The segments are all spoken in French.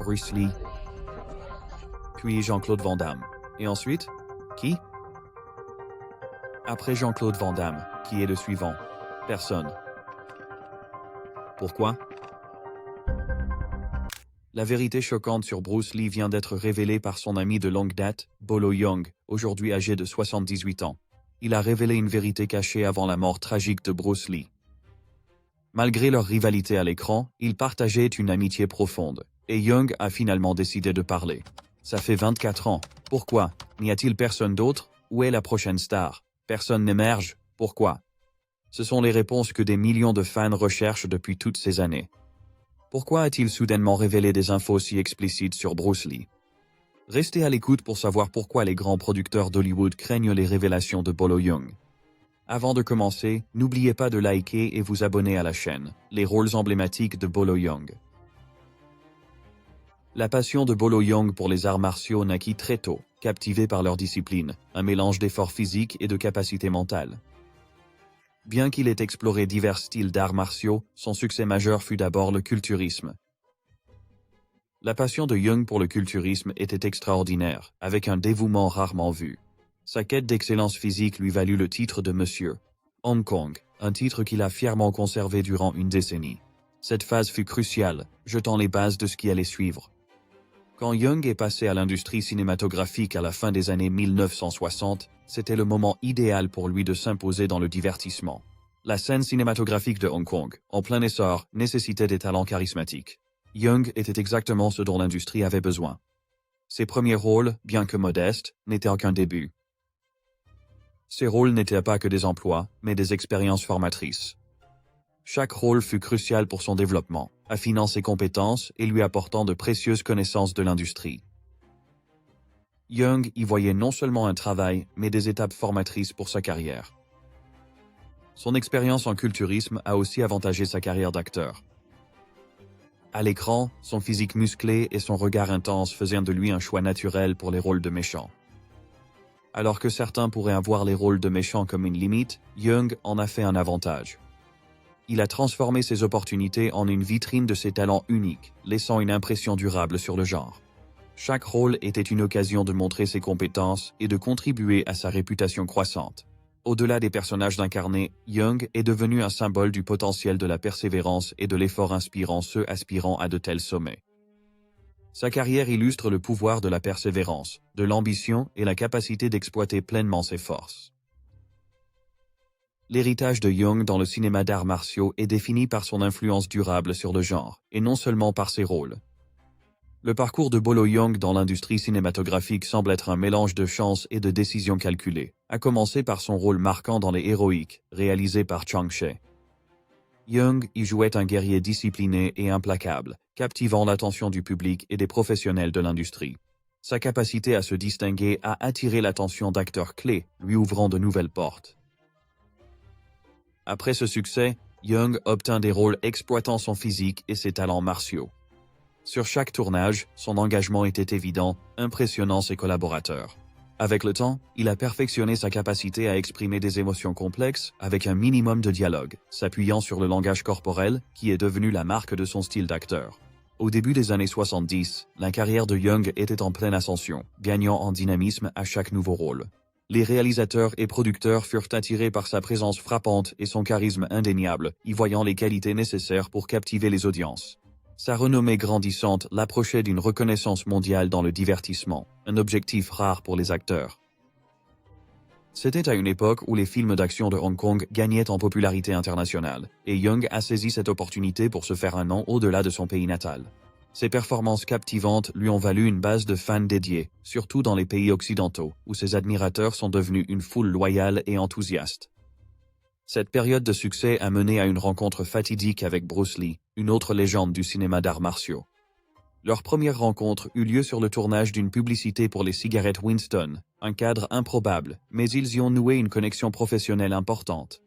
Bruce Lee, puis Jean-Claude Van Damme. Et ensuite, qui? Après Jean-Claude Van Damme, qui est le suivant? Personne. Pourquoi? La vérité choquante sur Bruce Lee vient d'être révélée par son ami de longue date, Bolo Yeung, aujourd'hui âgé de 78 ans. Il a révélé une vérité cachée avant la mort tragique de Bruce Lee. Malgré leur rivalité à l'écran, ils partageaient une amitié profonde, et Yeung a finalement décidé de parler. Ça fait 24 ans. Pourquoi? N'y a-t-il personne d'autre? Où est la prochaine star? Personne n'émerge. Pourquoi? Ce sont les réponses que des millions de fans recherchent depuis toutes ces années. Pourquoi a-t-il soudainement révélé des infos si explicites sur Bruce Lee? Restez à l'écoute pour savoir pourquoi les grands producteurs d'Hollywood craignent les révélations de Bolo Yeung. Avant de commencer, n'oubliez pas de liker et vous abonner à la chaîne, les rôles emblématiques de Bolo Yeung. La passion de Bolo Yeung pour les arts martiaux naquit très tôt, captivé par leur discipline, un mélange d'efforts physiques et de capacités mentales. Bien qu'il ait exploré divers styles d'arts martiaux, son succès majeur fut d'abord le culturisme. La passion de Yeung pour le culturisme était extraordinaire, avec un dévouement rarement vu. Sa quête d'excellence physique lui valut le titre de Monsieur Hong Kong, un titre qu'il a fièrement conservé durant une décennie. Cette phase fut cruciale, jetant les bases de ce qui allait suivre. Quand Yeung est passé à l'industrie cinématographique à la fin des années 1960, c'était le moment idéal pour lui de s'imposer dans le divertissement. La scène cinématographique de Hong Kong, en plein essor, nécessitait des talents charismatiques. Yeung était exactement ce dont l'industrie avait besoin. Ses premiers rôles, bien que modestes, n'étaient qu'un début. Ces rôles n'étaient pas que des emplois, mais des expériences formatrices. Chaque rôle fut crucial pour son développement, affinant ses compétences et lui apportant de précieuses connaissances de l'industrie. Yeung y voyait non seulement un travail, mais des étapes formatrices pour sa carrière. Son expérience en culturisme a aussi avantagé sa carrière d'acteur. À l'écran, son physique musclé et son regard intense faisaient de lui un choix naturel pour les rôles de méchants. Alors que certains pourraient avoir les rôles de méchants comme une limite, Yeung en a fait un avantage. Il a transformé ses opportunités en une vitrine de ses talents uniques, laissant une impression durable sur le genre. Chaque rôle était une occasion de montrer ses compétences et de contribuer à sa réputation croissante. Au-delà des personnages incarnés, Yeung est devenu un symbole du potentiel de la persévérance et de l'effort inspirant ceux aspirant à de tels sommets. Sa carrière illustre le pouvoir de la persévérance, de l'ambition et la capacité d'exploiter pleinement ses forces. L'héritage de Yeung dans le cinéma d'arts martiaux est défini par son influence durable sur le genre, et non seulement par ses rôles. Le parcours de Bolo Yeung dans l'industrie cinématographique semble être un mélange de chance et de décisions calculées, à commencer par son rôle marquant dans Les Héroïques, réalisé par Chang Cheh. Yeung y jouait un guerrier discipliné et implacable, captivant l'attention du public et des professionnels de l'industrie. Sa capacité à se distinguer a attiré l'attention d'acteurs clés, lui ouvrant de nouvelles portes. Après ce succès, Yeung obtint des rôles exploitant son physique et ses talents martiaux. Sur chaque tournage, son engagement était évident, impressionnant ses collaborateurs. Avec le temps, il a perfectionné sa capacité à exprimer des émotions complexes avec un minimum de dialogue, s'appuyant sur le langage corporel qui est devenu la marque de son style d'acteur. Au début des années 70, la carrière de Yeung était en pleine ascension, gagnant en dynamisme à chaque nouveau rôle. Les réalisateurs et producteurs furent attirés par sa présence frappante et son charisme indéniable, y voyant les qualités nécessaires pour captiver les audiences. Sa renommée grandissante l'approchait d'une reconnaissance mondiale dans le divertissement, un objectif rare pour les acteurs. C'était à une époque où les films d'action de Hong Kong gagnaient en popularité internationale, et Yeung a saisi cette opportunité pour se faire un nom au-delà de son pays natal. Ses performances captivantes lui ont valu une base de fans dédiés, surtout dans les pays occidentaux, où ses admirateurs sont devenus une foule loyale et enthousiaste. Cette période de succès a mené à une rencontre fatidique avec Bruce Lee, une autre légende du cinéma d'arts martiaux. Leur première rencontre eut lieu sur le tournage d'une publicité pour les cigarettes Winston, un cadre improbable, mais ils y ont noué une connexion professionnelle importante.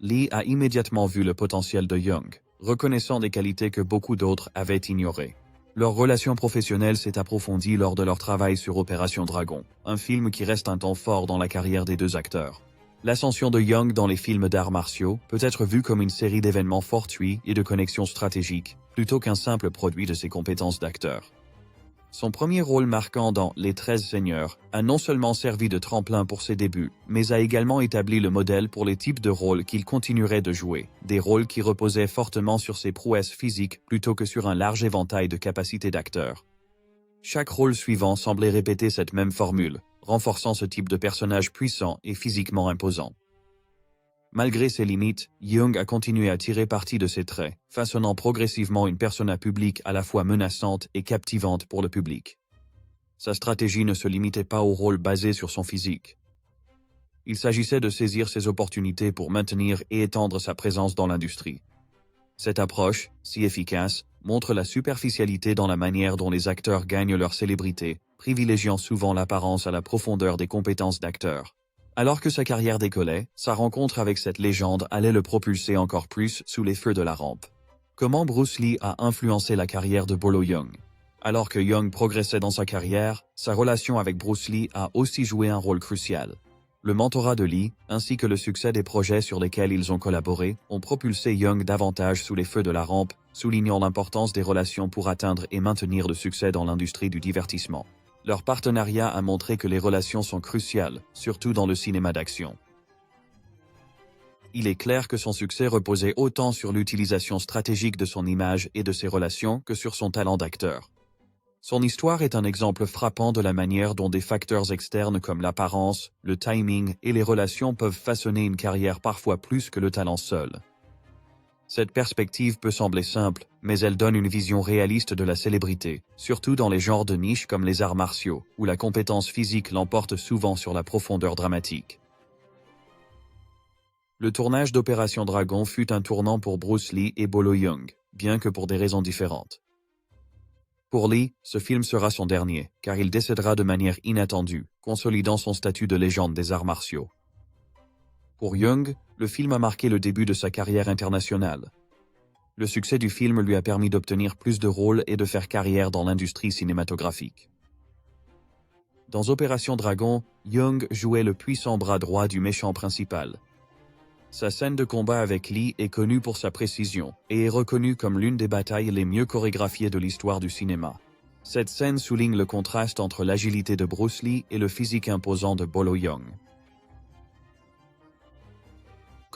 Lee a immédiatement vu le potentiel de Yeung, reconnaissant des qualités que beaucoup d'autres avaient ignorées. Leur relation professionnelle s'est approfondie lors de leur travail sur Opération Dragon, un film qui reste un temps fort dans la carrière des deux acteurs. L'ascension de Young dans les films d'arts martiaux peut être vue comme une série d'événements fortuits et de connexions stratégiques, plutôt qu'un simple produit de ses compétences d'acteur. Son premier rôle marquant dans Les 13 Seigneurs a non seulement servi de tremplin pour ses débuts, mais a également établi le modèle pour les types de rôles qu'il continuerait de jouer, des rôles qui reposaient fortement sur ses prouesses physiques plutôt que sur un large éventail de capacités d'acteur. Chaque rôle suivant semblait répéter cette même formule, renforçant ce type de personnage puissant et physiquement imposant. Malgré ses limites, Young a continué à tirer parti de ses traits, façonnant progressivement une persona publique à la fois menaçante et captivante pour le public. Sa stratégie ne se limitait pas au rôle basé sur son physique. Il s'agissait de saisir ses opportunités pour maintenir et étendre sa présence dans l'industrie. Cette approche, si efficace, montre la superficialité dans la manière dont les acteurs gagnent leur célébrité, privilégiant souvent l'apparence à la profondeur des compétences d'acteurs. Alors que sa carrière décollait, sa rencontre avec cette légende allait le propulser encore plus sous les feux de la rampe. Comment Bruce Lee a influencé la carrière de Bolo Yeung? Alors que Young progressait dans sa carrière, sa relation avec Bruce Lee a aussi joué un rôle crucial. Le mentorat de Lee, ainsi que le succès des projets sur lesquels ils ont collaboré, ont propulsé Young davantage sous les feux de la rampe, soulignant l'importance des relations pour atteindre et maintenir le succès dans l'industrie du divertissement. Leur partenariat a montré que les relations sont cruciales, surtout dans le cinéma d'action. Il est clair que son succès reposait autant sur l'utilisation stratégique de son image et de ses relations que sur son talent d'acteur. Son histoire est un exemple frappant de la manière dont des facteurs externes comme l'apparence, le timing et les relations peuvent façonner une carrière parfois plus que le talent seul. Cette perspective peut sembler simple, mais elle donne une vision réaliste de la célébrité, surtout dans les genres de niche comme les arts martiaux, où la compétence physique l'emporte souvent sur la profondeur dramatique. Le tournage d'Opération Dragon fut un tournant pour Bruce Lee et Bolo Yeung, bien que pour des raisons différentes. Pour Lee, ce film sera son dernier, car il décédera de manière inattendue, consolidant son statut de légende des arts martiaux. Pour Young, le film a marqué le début de sa carrière internationale. Le succès du film lui a permis d'obtenir plus de rôles et de faire carrière dans l'industrie cinématographique. Dans Opération Dragon, Young jouait le puissant bras droit du méchant principal. Sa scène de combat avec Lee est connue pour sa précision et est reconnue comme l'une des batailles les mieux chorégraphiées de l'histoire du cinéma. Cette scène souligne le contraste entre l'agilité de Bruce Lee et le physique imposant de Bolo Yeung.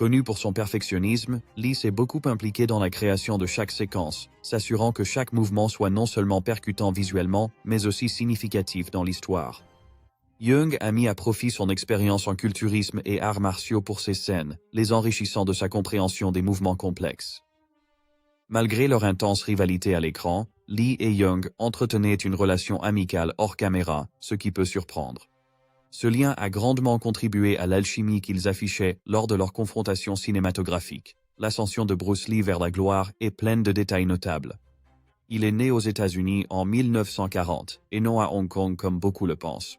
Connu pour son perfectionnisme, Lee s'est beaucoup impliqué dans la création de chaque séquence, s'assurant que chaque mouvement soit non seulement percutant visuellement, mais aussi significatif dans l'histoire. Young a mis à profit son expérience en culturisme et arts martiaux pour ces scènes, les enrichissant de sa compréhension des mouvements complexes. Malgré leur intense rivalité à l'écran, Lee et Young entretenaient une relation amicale hors caméra, ce qui peut surprendre. Ce lien a grandement contribué à l'alchimie qu'ils affichaient lors de leur confrontation cinématographique. L'ascension de Bruce Lee vers la gloire est pleine de détails notables. Il est né aux États-Unis en 1940, et non à Hong Kong comme beaucoup le pensent.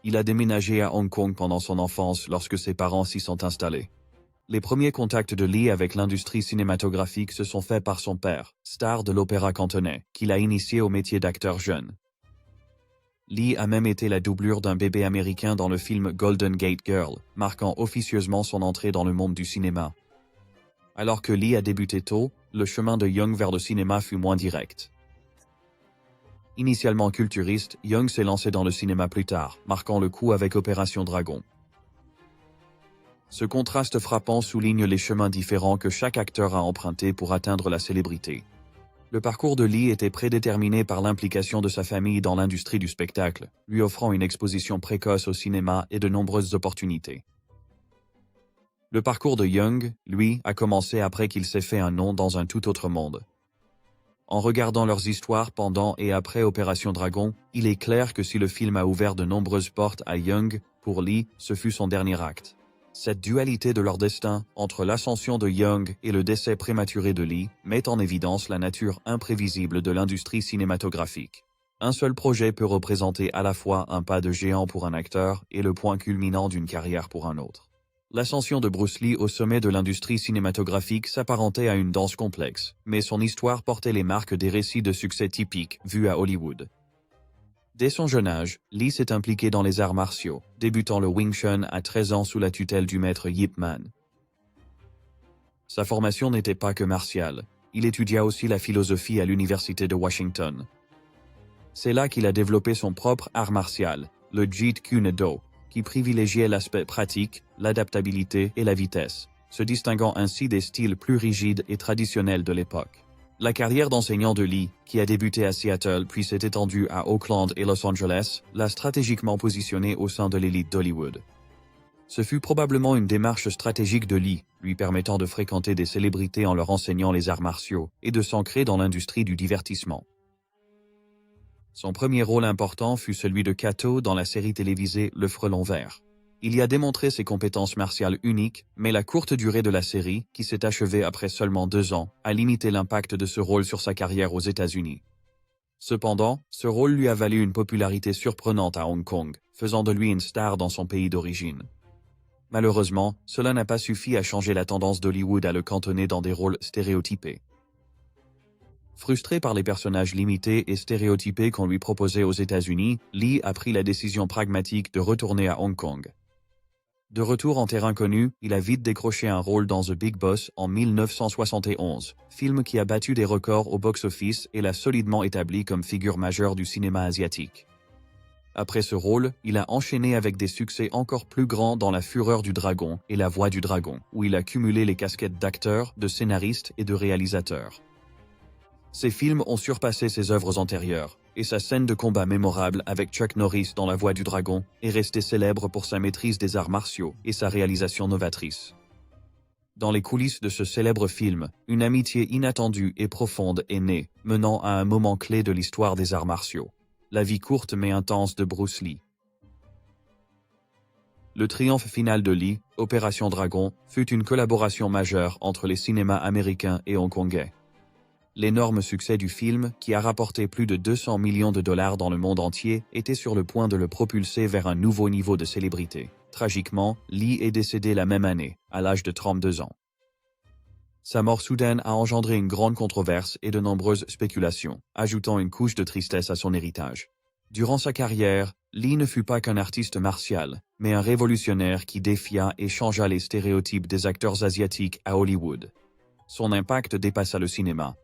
Il a déménagé à Hong Kong pendant son enfance lorsque ses parents s'y sont installés. Les premiers contacts de Lee avec l'industrie cinématographique se sont faits par son père, star de l'opéra cantonais, qui l'a initié au métier d'acteur jeune. Lee a même été la doublure d'un bébé américain dans le film Golden Gate Girl, marquant officieusement son entrée dans le monde du cinéma. Alors que Lee a débuté tôt, le chemin de Young vers le cinéma fut moins direct. Initialement culturiste, Young s'est lancé dans le cinéma plus tard, marquant le coup avec Opération Dragon. Ce contraste frappant souligne les chemins différents que chaque acteur a empruntés pour atteindre la célébrité. Le parcours de Lee était prédéterminé par l'implication de sa famille dans l'industrie du spectacle, lui offrant une exposition précoce au cinéma et de nombreuses opportunités. Le parcours de Young, lui, a commencé après qu'il s'est fait un nom dans un tout autre monde. En regardant leurs histoires pendant et après Opération Dragon, il est clair que si le film a ouvert de nombreuses portes à Young, pour Lee, ce fut son dernier acte. Cette dualité de leur destin, entre l'ascension de Young et le décès prématuré de Lee, met en évidence la nature imprévisible de l'industrie cinématographique. Un seul projet peut représenter à la fois un pas de géant pour un acteur et le point culminant d'une carrière pour un autre. L'ascension de Bruce Lee au sommet de l'industrie cinématographique s'apparentait à une danse complexe, mais son histoire portait les marques des récits de succès typiques vus à Hollywood. Dès son jeune âge, Lee s'est impliqué dans les arts martiaux, débutant le Wing Chun à 13 ans sous la tutelle du maître Yip Man. Sa formation n'était pas que martiale, il étudia aussi la philosophie à l'université de Washington. C'est là qu'il a développé son propre art martial, le Jeet Kune Do, qui privilégiait l'aspect pratique, l'adaptabilité et la vitesse, se distinguant ainsi des styles plus rigides et traditionnels de l'époque. La carrière d'enseignant de Lee, qui a débuté à Seattle puis s'est étendue à Oakland et Los Angeles, l'a stratégiquement positionné au sein de l'élite d'Hollywood. Ce fut probablement une démarche stratégique de Lee, lui permettant de fréquenter des célébrités en leur enseignant les arts martiaux et de s'ancrer dans l'industrie du divertissement. Son premier rôle important fut celui de Kato dans la série télévisée Le Frelon Vert. Il y a démontré ses compétences martiales uniques, mais la courte durée de la série, qui s'est achevée après seulement 2 ans, a limité l'impact de ce rôle sur sa carrière aux États-Unis. Cependant, ce rôle lui a valu une popularité surprenante à Hong Kong, faisant de lui une star dans son pays d'origine. Malheureusement, cela n'a pas suffi à changer la tendance d'Hollywood à le cantonner dans des rôles stéréotypés. Frustré par les personnages limités et stéréotypés qu'on lui proposait aux États-Unis, Lee a pris la décision pragmatique de retourner à Hong Kong. De retour en terrain connu, il a vite décroché un rôle dans The Big Boss en 1971, film qui a battu des records au box-office et l'a solidement établi comme figure majeure du cinéma asiatique. Après ce rôle, il a enchaîné avec des succès encore plus grands dans La Fureur du Dragon et La Voix du Dragon, où il a cumulé les casquettes d'acteur, de scénariste et de réalisateur. Ces films ont surpassé ses œuvres antérieures, et sa scène de combat mémorable avec Chuck Norris dans La Voix du Dragon est restée célèbre pour sa maîtrise des arts martiaux et sa réalisation novatrice. Dans les coulisses de ce célèbre film, une amitié inattendue et profonde est née, menant à un moment clé de l'histoire des arts martiaux. La vie courte mais intense de Bruce Lee. Le triomphe final de Lee, Opération Dragon, fut une collaboration majeure entre les cinémas américains et hongkongais. L'énorme succès du film, qui a rapporté plus de 200 millions de dollars dans le monde entier, était sur le point de le propulser vers un nouveau niveau de célébrité. Tragiquement, Lee est décédé la même année, à l'âge de 32 ans. Sa mort soudaine a engendré une grande controverse et de nombreuses spéculations, ajoutant une couche de tristesse à son héritage. Durant sa carrière, Lee ne fut pas qu'un artiste martial, mais un révolutionnaire qui défia et changea les stéréotypes des acteurs asiatiques à Hollywood. Son impact dépassa le cinéma.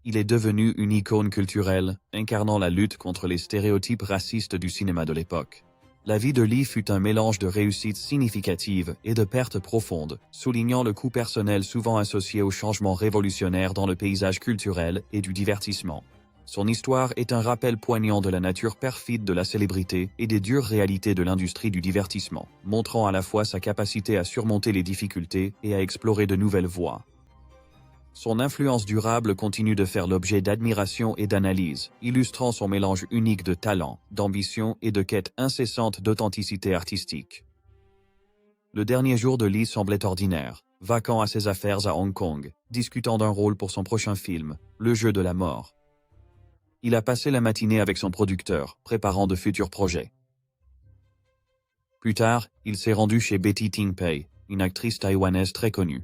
Il est devenu une icône culturelle, incarnant la lutte contre les stéréotypes racistes du cinéma de l'époque. La vie de Lee fut un mélange de réussites significatives et de pertes profondes, soulignant le coût personnel souvent associé aux changements révolutionnaires dans le paysage culturel et du divertissement. Son histoire est un rappel poignant de la nature perfide de la célébrité et des dures réalités de l'industrie du divertissement, montrant à la fois sa capacité à surmonter les difficultés et à explorer de nouvelles voies. Son influence durable continue de faire l'objet d'admiration et d'analyse, illustrant son mélange unique de talent, d'ambition et de quête incessante d'authenticité artistique. Le dernier jour de Lee semblait ordinaire, vacant à ses affaires à Hong Kong, discutant d'un rôle pour son prochain film, Le Jeu de la Mort. Il a passé la matinée avec son producteur, préparant de futurs projets. Plus tard, il s'est rendu chez Betty Ting Pei, une actrice taïwanaise très connue.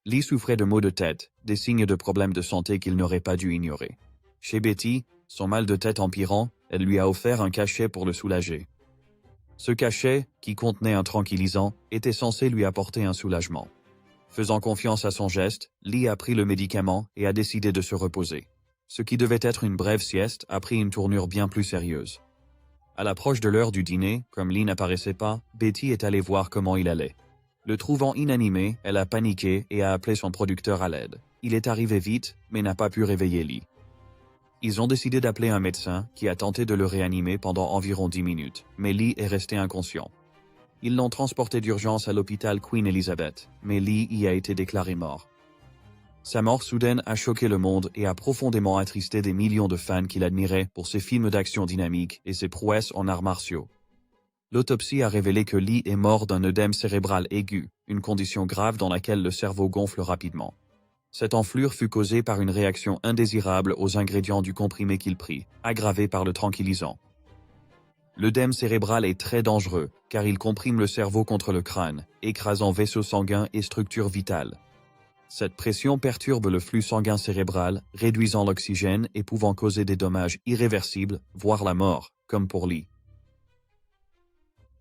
Lee souffrait de maux de tête, des signes de problèmes de santé qu'il n'aurait pas dû ignorer. Chez Betty, son mal de tête empirant, elle lui a offert un cachet pour le soulager. Ce cachet, qui contenait un tranquillisant, était censé lui apporter un soulagement. Faisant confiance à son geste, Lee a pris le médicament et a décidé de se reposer. Ce qui devait être une brève sieste a pris une tournure bien plus sérieuse. À l'approche de l'heure du dîner, comme Lee n'apparaissait pas, Betty est allée voir comment il allait. Le trouvant inanimé, elle a paniqué et a appelé son producteur à l'aide. Il est arrivé vite, mais n'a pas pu réveiller Lee. Ils ont décidé d'appeler un médecin qui a tenté de le réanimer pendant environ 10 minutes, mais Lee est resté inconscient. Ils l'ont transporté d'urgence à l'hôpital Queen Elizabeth, mais Lee y a été déclaré mort. Sa mort soudaine a choqué le monde et a profondément attristé des millions de fans qui l'admiraient pour ses films d'action dynamiques et ses prouesses en arts martiaux. L'autopsie a révélé que Lee est mort d'un œdème cérébral aigu, une condition grave dans laquelle le cerveau gonfle rapidement. Cette enflure fut causée par une réaction indésirable aux ingrédients du comprimé qu'il prit, aggravée par le tranquillisant. L'œdème cérébral est très dangereux, car il comprime le cerveau contre le crâne, écrasant vaisseaux sanguins et structures vitales. Cette pression perturbe le flux sanguin cérébral, réduisant l'oxygène et pouvant causer des dommages irréversibles, voire la mort, comme pour Lee.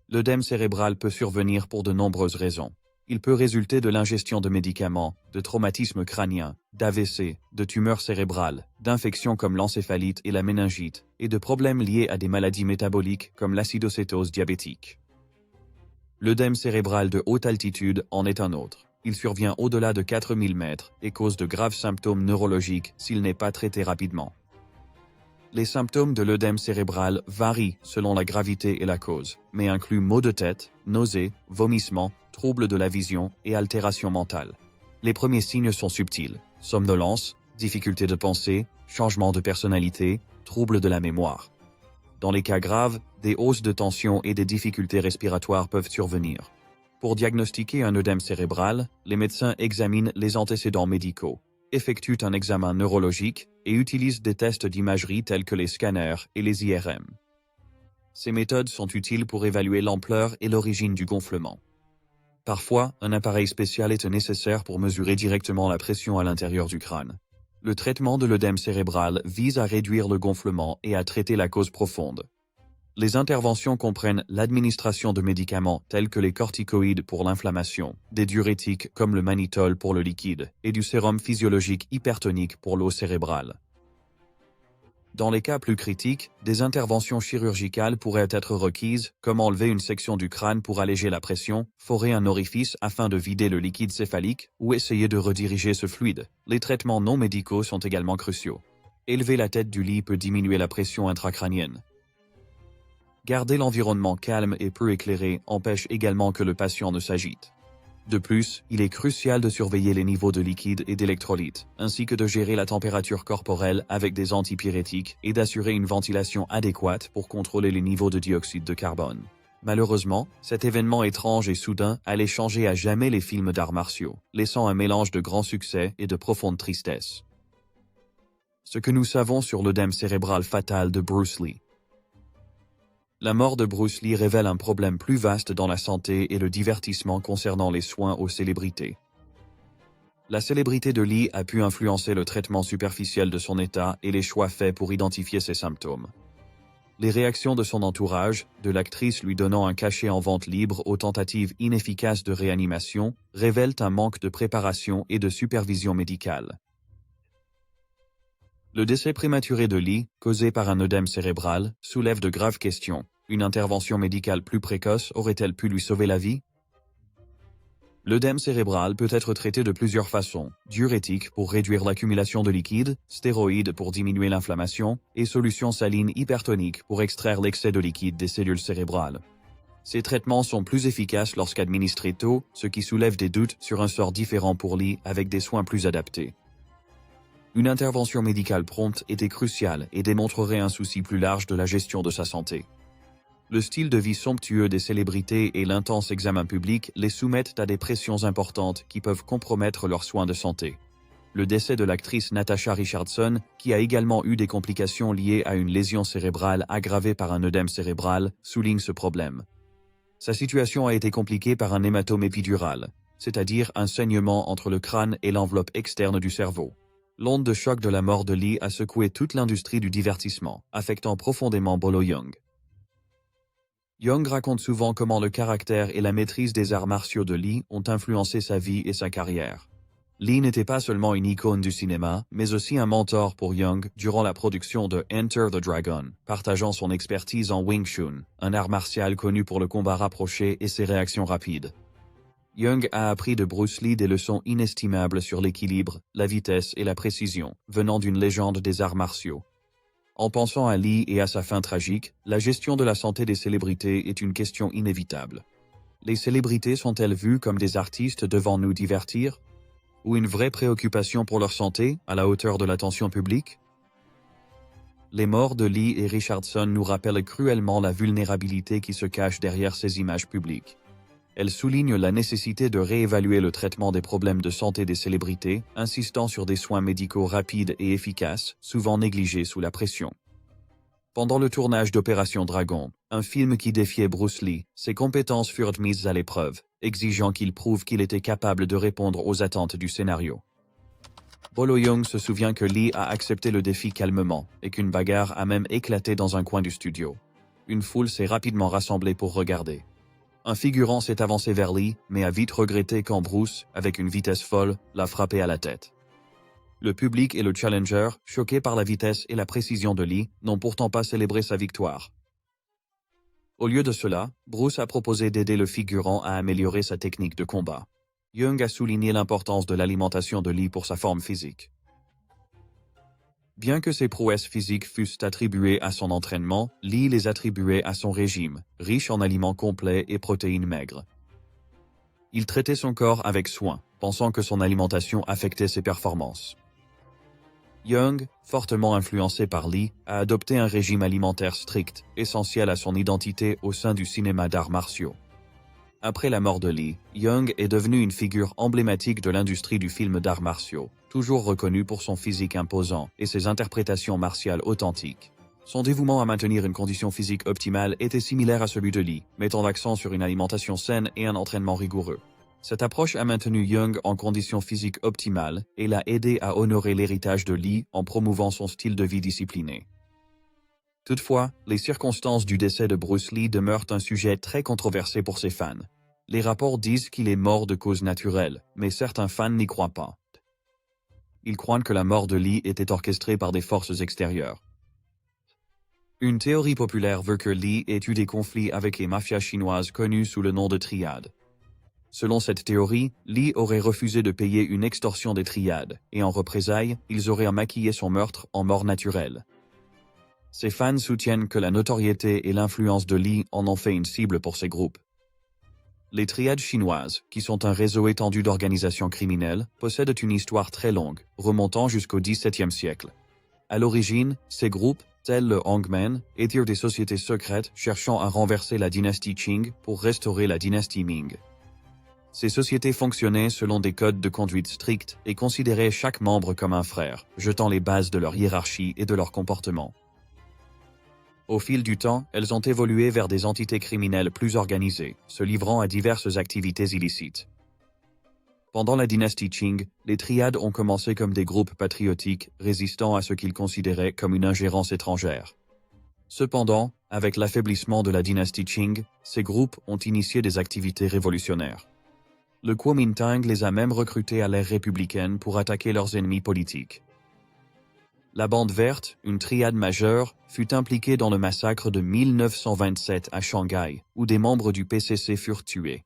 L'œdème cérébral peut survenir pour de nombreuses raisons. Il peut résulter de l'ingestion de médicaments, de traumatismes crâniens, d'AVC, de tumeurs cérébrales, d'infections comme l'encéphalite et la méningite, et de problèmes liés à des maladies métaboliques comme l'acidocétose diabétique. L'œdème cérébral de haute altitude en est un autre. Il survient au-delà de 4000 mètres et cause de graves symptômes neurologiques s'il n'est pas traité rapidement. Les symptômes de l'œdème cérébral varient selon la gravité et la cause, mais incluent maux de tête, nausées, vomissements, troubles de la vision et altérations mentales. Les premiers signes sont subtils: somnolence, difficulté de penser, changement de personnalité, troubles de la mémoire. Dans les cas graves, des hausses de tension et des difficultés respiratoires peuvent survenir. Pour diagnostiquer un œdème cérébral, les médecins examinent les antécédents médicaux, effectuent un examen neurologique et utilisent des tests d'imagerie tels que les scanners et les IRM. Ces méthodes sont utiles pour évaluer l'ampleur et l'origine du gonflement. Parfois, un appareil spécial est nécessaire pour mesurer directement la pression à l'intérieur du crâne. Le traitement de l'œdème cérébral vise à réduire le gonflement et à traiter la cause profonde. Les interventions comprennent l'administration de médicaments tels que les corticoïdes pour l'inflammation, des diurétiques comme le mannitol pour le liquide, et du sérum physiologique hypertonique pour l'eau cérébrale. Dans les cas plus critiques, des interventions chirurgicales pourraient être requises, comme enlever une section du crâne pour alléger la pression, forer un orifice afin de vider le liquide céphalique, ou essayer de rediriger ce fluide. Les traitements non médicaux sont également cruciaux. Élever la tête du lit peut diminuer la pression intracrânienne. Garder l'environnement calme et peu éclairé empêche également que le patient ne s'agite. De plus, il est crucial de surveiller les niveaux de liquide et d'électrolytes, ainsi que de gérer la température corporelle avec des antipyrétiques et d'assurer une ventilation adéquate pour contrôler les niveaux de dioxyde de carbone. Malheureusement, cet événement étrange et soudain allait changer à jamais les films d'arts martiaux, laissant un mélange de grand succès et de profonde tristesse. Ce que nous savons sur l'œdème cérébral fatal de Bruce Lee. La mort de Bruce Lee révèle un problème plus vaste dans la santé et le divertissement concernant les soins aux célébrités. La célébrité de Lee a pu influencer le traitement superficiel de son état et les choix faits pour identifier ses symptômes. Les réactions de son entourage, de l'actrice lui donnant un cachet en vente libre aux tentatives inefficaces de réanimation, révèlent un manque de préparation et de supervision médicale. Le décès prématuré de Lee, causé par un œdème cérébral, soulève de graves questions. Une intervention médicale plus précoce aurait-elle pu lui sauver la vie? L'œdème cérébral peut être traité de plusieurs façons: diurétiques pour réduire l'accumulation de liquide, stéroïdes pour diminuer l'inflammation, et solutions salines hypertoniques pour extraire l'excès de liquide des cellules cérébrales. Ces traitements sont plus efficaces lorsqu'administrés tôt, ce qui soulève des doutes sur un sort différent pour Lee avec des soins plus adaptés. Une intervention médicale prompte était cruciale et démontrerait un souci plus large de la gestion de sa santé. Le style de vie somptueux des célébrités et l'intense examen public les soumettent à des pressions importantes qui peuvent compromettre leurs soins de santé. Le décès de l'actrice Natasha Richardson, qui a également eu des complications liées à une lésion cérébrale aggravée par un œdème cérébral, souligne ce problème. Sa situation a été compliquée par un hématome épidural, c'est-à-dire un saignement entre le crâne et l'enveloppe externe du cerveau. L'onde de choc de la mort de Lee a secoué toute l'industrie du divertissement, affectant profondément Bolo Yeung. Yeung raconte souvent comment le caractère et la maîtrise des arts martiaux de Lee ont influencé sa vie et sa carrière. Lee n'était pas seulement une icône du cinéma, mais aussi un mentor pour Yeung durant la production de Enter the Dragon, partageant son expertise en Wing Chun, un art martial connu pour le combat rapproché et ses réactions rapides. Yeung a appris de Bruce Lee des leçons inestimables sur l'équilibre, la vitesse et la précision, venant d'une légende des arts martiaux. En pensant à Lee et à sa fin tragique, la gestion de la santé des célébrités est une question inévitable. Les célébrités sont-elles vues comme des artistes devant nous divertir? Ou une vraie préoccupation pour leur santé, à la hauteur de l'attention publique? Les morts de Lee et Richardson nous rappellent cruellement la vulnérabilité qui se cache derrière ces images publiques. Elle souligne la nécessité de réévaluer le traitement des problèmes de santé des célébrités, insistant sur des soins médicaux rapides et efficaces, souvent négligés sous la pression. Pendant le tournage d'Opération Dragon, un film qui défiait Bruce Lee, ses compétences furent mises à l'épreuve, exigeant qu'il prouve qu'il était capable de répondre aux attentes du scénario. Bolo Yeung se souvient que Lee a accepté le défi calmement et qu'une bagarre a même éclaté dans un coin du studio. Une foule s'est rapidement rassemblée pour regarder. Un figurant s'est avancé vers Lee, mais a vite regretté quand Bruce, avec une vitesse folle, l'a frappé à la tête. Le public et le challenger, choqués par la vitesse et la précision de Lee, n'ont pourtant pas célébré sa victoire. Au lieu de cela, Bruce a proposé d'aider le figurant à améliorer sa technique de combat. Yeung a souligné l'importance de l'alimentation de Lee pour sa forme physique. Bien que ses prouesses physiques fussent attribuées à son entraînement, Lee les attribuait à son régime, riche en aliments complets et protéines maigres. Il traitait son corps avec soin, pensant que son alimentation affectait ses performances. Yeung, fortement influencé par Lee, a adopté un régime alimentaire strict, essentiel à son identité au sein du cinéma d'arts martiaux. Après la mort de Lee, Yeung est devenu une figure emblématique de l'industrie du film d'arts martiaux, toujours reconnu pour son physique imposant et ses interprétations martiales authentiques. Son dévouement à maintenir une condition physique optimale était similaire à celui de Lee, mettant l'accent sur une alimentation saine et un entraînement rigoureux. Cette approche a maintenu Yeung en condition physique optimale et l'a aidé à honorer l'héritage de Lee en promouvant son style de vie discipliné. Toutefois, les circonstances du décès de Bruce Lee demeurent un sujet très controversé pour ses fans. Les rapports disent qu'il est mort de cause naturelle, mais certains fans n'y croient pas. Ils croient que la mort de Lee était orchestrée par des forces extérieures. Une théorie populaire veut que Lee ait eu des conflits avec les mafias chinoises connues sous le nom de triades. Selon cette théorie, Lee aurait refusé de payer une extorsion des triades, et en représailles, ils auraient maquillé son meurtre en mort naturelle. Ses fans soutiennent que la notoriété et l'influence de Lee en ont fait une cible pour ces groupes. Les triades chinoises, qui sont un réseau étendu d'organisations criminelles, possèdent une histoire très longue, remontant jusqu'au XVIIe siècle. À l'origine, ces groupes, tels le Hongmen, étaient des sociétés secrètes cherchant à renverser la dynastie Qing pour restaurer la dynastie Ming. Ces sociétés fonctionnaient selon des codes de conduite stricts et considéraient chaque membre comme un frère, jetant les bases de leur hiérarchie et de leur comportement. Au fil du temps, elles ont évolué vers des entités criminelles plus organisées, se livrant à diverses activités illicites. Pendant la dynastie Qing, les triades ont commencé comme des groupes patriotiques résistant à ce qu'ils considéraient comme une ingérence étrangère. Cependant, avec l'affaiblissement de la dynastie Qing, ces groupes ont initié des activités révolutionnaires. Le Kuomintang les a même recrutés à l'ère républicaine pour attaquer leurs ennemis politiques. La Bande Verte, une triade majeure, fut impliquée dans le massacre de 1927 à Shanghai, où des membres du PCC furent tués.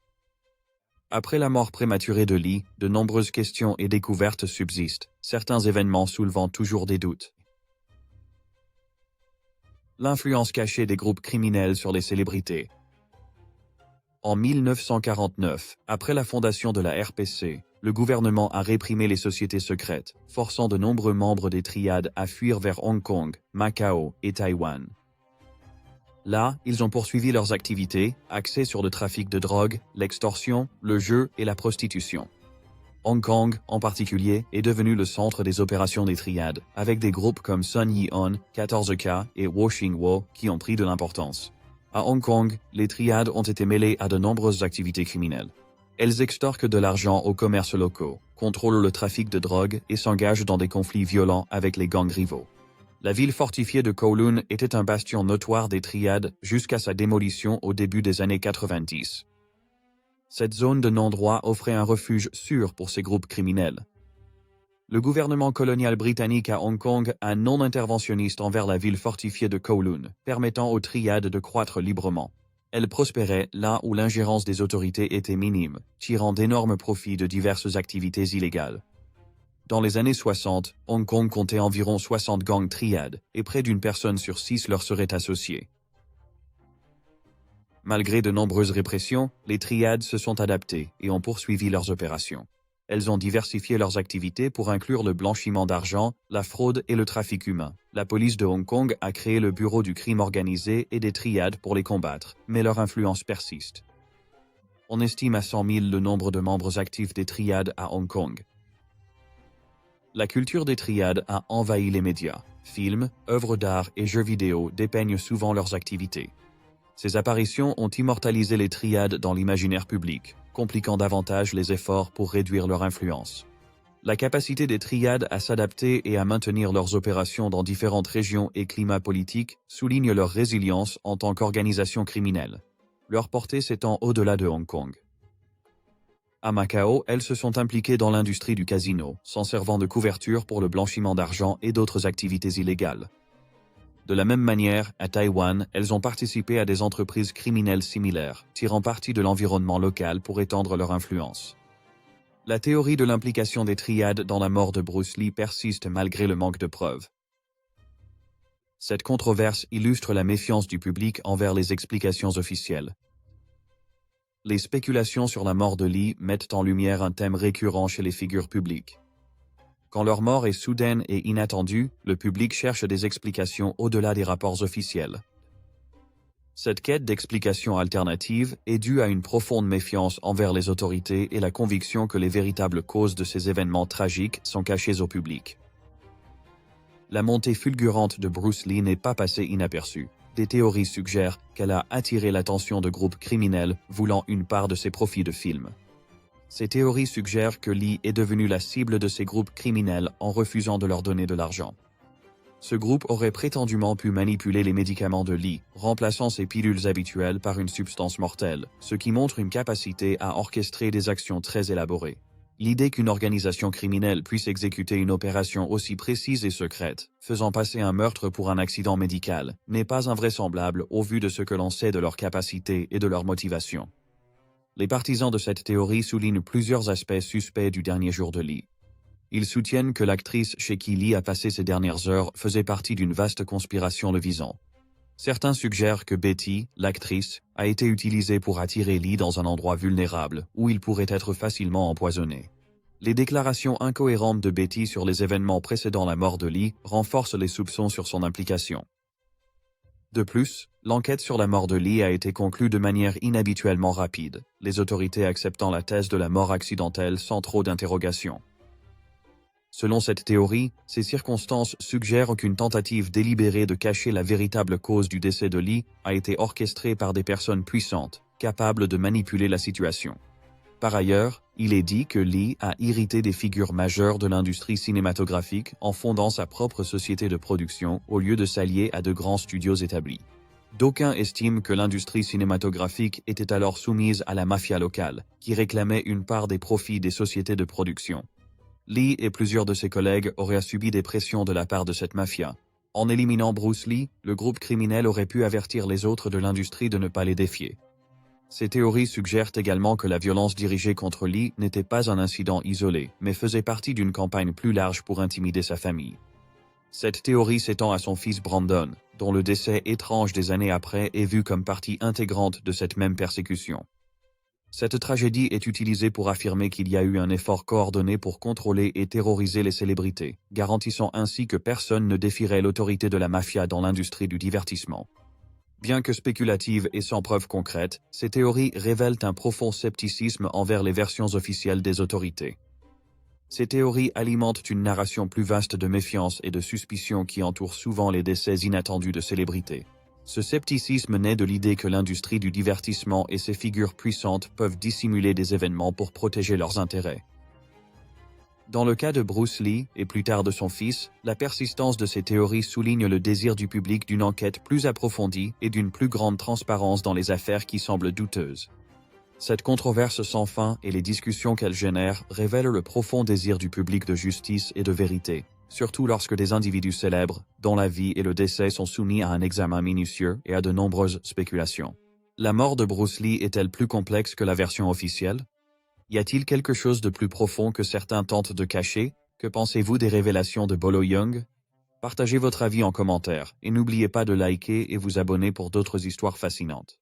Après la mort prématurée de Lee, de nombreuses questions et découvertes subsistent, certains événements soulevant toujours des doutes. L'influence cachée des groupes criminels sur les célébrités. En 1949, après la fondation de la RPC, le gouvernement a réprimé les sociétés secrètes, forçant de nombreux membres des triades à fuir vers Hong Kong, Macao et Taïwan. Là, ils ont poursuivi leurs activités, axées sur le trafic de drogue, l'extorsion, le jeu et la prostitution. Hong Kong, en particulier, est devenu le centre des opérations des triades, avec des groupes comme Sun Yi-on, 14K et Wo Xing-wo qui ont pris de l'importance. À Hong Kong, les triades ont été mêlées à de nombreuses activités criminelles. Elles extorquent de l'argent aux commerces locaux, contrôlent le trafic de drogue et s'engagent dans des conflits violents avec les gangs rivaux. La ville fortifiée de Kowloon était un bastion notoire des triades jusqu'à sa démolition au début des années 90. Cette zone de non-droit offrait un refuge sûr pour ces groupes criminels. Le gouvernement colonial britannique à Hong Kong a non-interventionniste envers la ville fortifiée de Kowloon, permettant aux triades de croître librement. Elles prospéraient là où l'ingérence des autorités était minime, tirant d'énormes profits de diverses activités illégales. Dans les années 60, Hong Kong comptait environ 60 gangs triades, et près d'une personne sur 6 leur serait associée. Malgré de nombreuses répressions, les triades se sont adaptées et ont poursuivi leurs opérations. Elles ont diversifié leurs activités pour inclure le blanchiment d'argent, la fraude et le trafic humain. La police de Hong Kong a créé le bureau du crime organisé et des triades pour les combattre, mais leur influence persiste. On estime à 100 000 le nombre de membres actifs des triades à Hong Kong. La culture des triades a envahi les médias. Films, œuvres d'art et jeux vidéo dépeignent souvent leurs activités. Ces apparitions ont immortalisé les triades dans l'imaginaire public, compliquant davantage les efforts pour réduire leur influence. La capacité des triades à s'adapter et à maintenir leurs opérations dans différentes régions et climats politiques souligne leur résilience en tant qu'organisation criminelle. Leur portée s'étend au-delà de Hong Kong. À Macao, elles se sont impliquées dans l'industrie du casino, s'en servant de couverture pour le blanchiment d'argent et d'autres activités illégales. De la même manière, à Taïwan, elles ont participé à des entreprises criminelles similaires, tirant parti de l'environnement local pour étendre leur influence. La théorie de l'implication des triades dans la mort de Bruce Lee persiste malgré le manque de preuves. Cette controverse illustre la méfiance du public envers les explications officielles. Les spéculations sur la mort de Lee mettent en lumière un thème récurrent chez les figures publiques. Quand leur mort est soudaine et inattendue, le public cherche des explications au-delà des rapports officiels. Cette quête d'explications alternatives est due à une profonde méfiance envers les autorités et la conviction que les véritables causes de ces événements tragiques sont cachées au public. La montée fulgurante de Bruce Lee n'est pas passée inaperçue. Des théories suggèrent qu'elle a attiré l'attention de groupes criminels voulant une part de ses profits de film. Ces théories suggèrent que Lee est devenu la cible de ces groupes criminels en refusant de leur donner de l'argent. Ce groupe aurait prétendument pu manipuler les médicaments de Lee, remplaçant ses pilules habituelles par une substance mortelle, ce qui montre une capacité à orchestrer des actions très élaborées. L'idée qu'une organisation criminelle puisse exécuter une opération aussi précise et secrète, faisant passer un meurtre pour un accident médical, n'est pas invraisemblable au vu de ce que l'on sait de leur capacité et de leur motivation. Les partisans de cette théorie soulignent plusieurs aspects suspects du dernier jour de Lee. Ils soutiennent que l'actrice chez qui Lee a passé ses dernières heures faisait partie d'une vaste conspiration le visant. Certains suggèrent que Betty, l'actrice, a été utilisée pour attirer Lee dans un endroit vulnérable où il pourrait être facilement empoisonné. Les déclarations incohérentes de Betty sur les événements précédant la mort de Lee renforcent les soupçons sur son implication. De plus, l'enquête sur la mort de Lee a été conclue de manière inhabituellement rapide, les autorités acceptant la thèse de la mort accidentelle sans trop d'interrogations. Selon cette théorie, ces circonstances suggèrent qu'une tentative délibérée de cacher la véritable cause du décès de Lee a été orchestrée par des personnes puissantes, capables de manipuler la situation. Par ailleurs, il est dit que Lee a irrité des figures majeures de l'industrie cinématographique en fondant sa propre société de production au lieu de s'allier à de grands studios établis. D'aucuns estiment que l'industrie cinématographique était alors soumise à la mafia locale, qui réclamait une part des profits des sociétés de production. Lee et plusieurs de ses collègues auraient subi des pressions de la part de cette mafia. En éliminant Bruce Lee, le groupe criminel aurait pu avertir les autres de l'industrie de ne pas les défier. Ces théories suggèrent également que la violence dirigée contre Lee n'était pas un incident isolé, mais faisait partie d'une campagne plus large pour intimider sa famille. Cette théorie s'étend à son fils Brandon, dont le décès étrange des années après est vu comme partie intégrante de cette même persécution. Cette tragédie est utilisée pour affirmer qu'il y a eu un effort coordonné pour contrôler et terroriser les célébrités, garantissant ainsi que personne ne défierait l'autorité de la mafia dans l'industrie du divertissement. Bien que spéculatives et sans preuves concrètes, ces théories révèlent un profond scepticisme envers les versions officielles des autorités. Ces théories alimentent une narration plus vaste de méfiance et de suspicion qui entoure souvent les décès inattendus de célébrités. Ce scepticisme naît de l'idée que l'industrie du divertissement et ses figures puissantes peuvent dissimuler des événements pour protéger leurs intérêts. Dans le cas de Bruce Lee, et plus tard de son fils, la persistance de ces théories souligne le désir du public d'une enquête plus approfondie et d'une plus grande transparence dans les affaires qui semblent douteuses. Cette controverse sans fin et les discussions qu'elle génère révèlent le profond désir du public de justice et de vérité, surtout lorsque des individus célèbres, dont la vie et le décès sont soumis à un examen minutieux et à de nombreuses spéculations. La mort de Bruce Lee est-elle plus complexe que la version officielle? Y a-t-il quelque chose de plus profond que certains tentent de cacher? Que pensez-vous des révélations de Bolo Yeung? Partagez votre avis en commentaire et n'oubliez pas de liker et vous abonner pour d'autres histoires fascinantes.